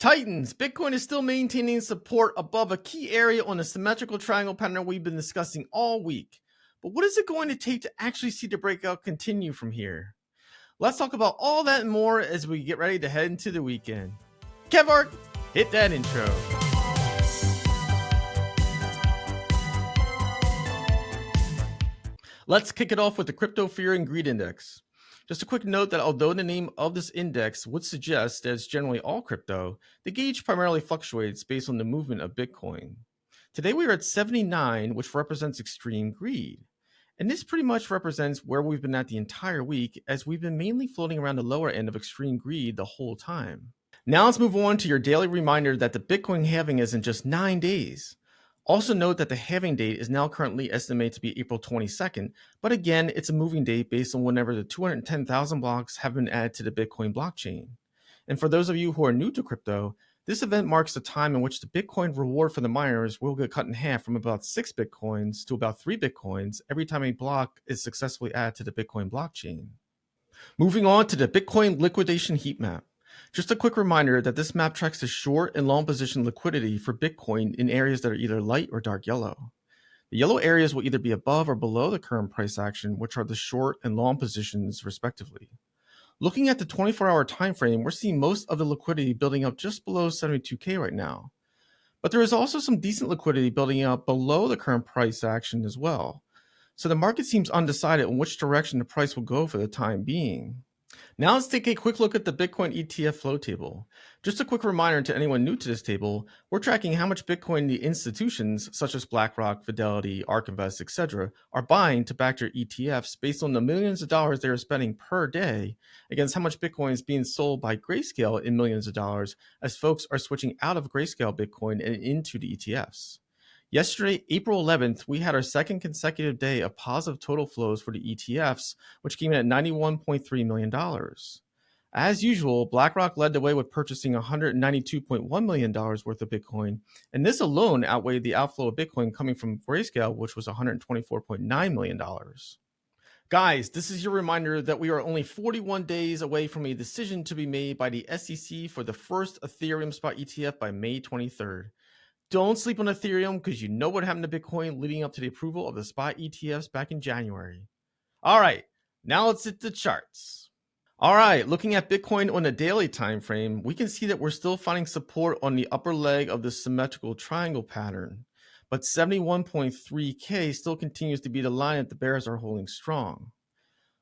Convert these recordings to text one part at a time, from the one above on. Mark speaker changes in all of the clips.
Speaker 1: Titans, Bitcoin is still maintaining support above a key area on the symmetrical triangle pattern we've been discussing all week. But what is it going to take to actually see the breakout continue from here? Let's talk about all that and more as we get ready to head into the weekend. Kevart, hit that intro. Let's kick it off with the Crypto Fear and Greed Index. Just a quick note that although the name of this index would suggest that it's generally all crypto, the gauge primarily fluctuates based on the movement of Bitcoin. Today we are at 79, which represents extreme greed. And this pretty much represents where we've been at the entire week, as we've been mainly floating around the lower end of extreme greed the whole time. Now let's move on to your daily reminder that the Bitcoin halving is in just 9 days. Also note that the halving date is now currently estimated to be April 22nd, but again, it's a moving date based on whenever the 210,000 blocks have been added to the Bitcoin blockchain. And for those of you who are new to crypto, this event marks the time in which the Bitcoin reward for the miners will get cut in half from about 6 Bitcoins to about 3 Bitcoins every time a block is successfully added to the Bitcoin blockchain. Moving on to the Bitcoin liquidation heat map. Just a quick reminder that this map tracks the short and long position liquidity for Bitcoin in areas that are either light or dark yellow. The yellow areas will either be above or below the current price action, which are the short and long positions respectively. Looking at the 24-hour time frame, we're seeing most of the liquidity building up just below 72K right now. But there is also some decent liquidity building up below the current price action as well. So the market seems undecided on which direction the price will go for the time being. Now let's take a quick look at the Bitcoin ETF flow table. Just a quick reminder to anyone new to this table, we're tracking how much Bitcoin the institutions such as BlackRock, Fidelity, ARK Invest, etc. are buying to back their ETFs based on the millions of dollars they are spending per day against how much Bitcoin is being sold by Grayscale in millions of dollars as folks are switching out of Grayscale Bitcoin and into the ETFs. Yesterday, April 11th, we had our second consecutive day of positive total flows for the ETFs, which came in at $91.3 million. As usual, BlackRock led the way with purchasing $192.1 million worth of Bitcoin, and this alone outweighed the outflow of Bitcoin coming from Grayscale, which was $124.9 million. Guys, this is your reminder that we are only 41 days away from a decision to be made by the SEC for the first Ethereum spot ETF by May 23rd. Don't sleep on Ethereum because you know what happened to Bitcoin leading up to the approval of the spot ETFs back in January. All right, now let's hit the charts. All right, looking at Bitcoin on a daily time frame, we can see that we're still finding support on the upper leg of the symmetrical triangle pattern, but 71.3K still continues to be the line that the bears are holding strong.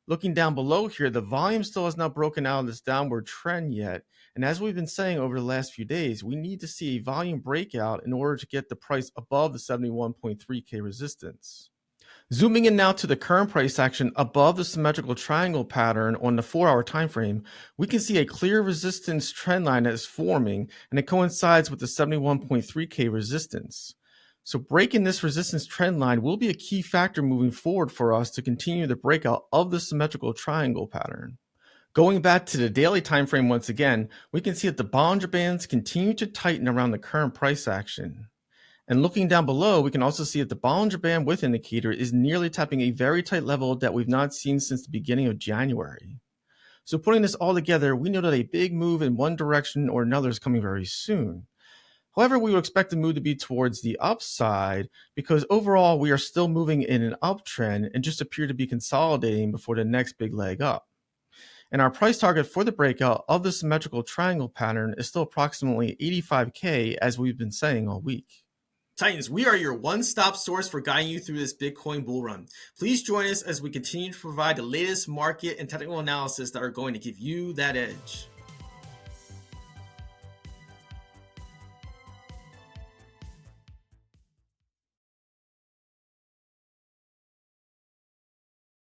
Speaker 1: Looking down below here, the volume still has not broken out of this downward trend yet. And as we've been saying over the last few days, we need to see a volume breakout in order to get the price above the 71.3K resistance. Zooming in now to the current price action above the symmetrical triangle pattern on the 4-hour time frame, we can see a clear resistance trend line that is forming, and it coincides with the 71.3K resistance. So breaking this resistance trend line will be a key factor moving forward for us to continue the breakout of the symmetrical triangle pattern. Going back to the daily time frame once again, we can see that the Bollinger Bands continue to tighten around the current price action. And looking down below, we can also see that the Bollinger Band width indicator is nearly tapping a very tight level that we've not seen since the beginning of January. So putting this all together, we know that a big move in one direction or another is coming very soon. However, we would expect the move to be towards the upside because overall we are still moving in an uptrend and just appear to be consolidating before the next big leg up. And our price target for the breakout of the symmetrical triangle pattern is still approximately 85K, as we've been saying all week. Titans, we are your one-stop source for guiding you through this Bitcoin bull run. Please join us as we continue to provide the latest market and technical analysis that are going to give you that edge.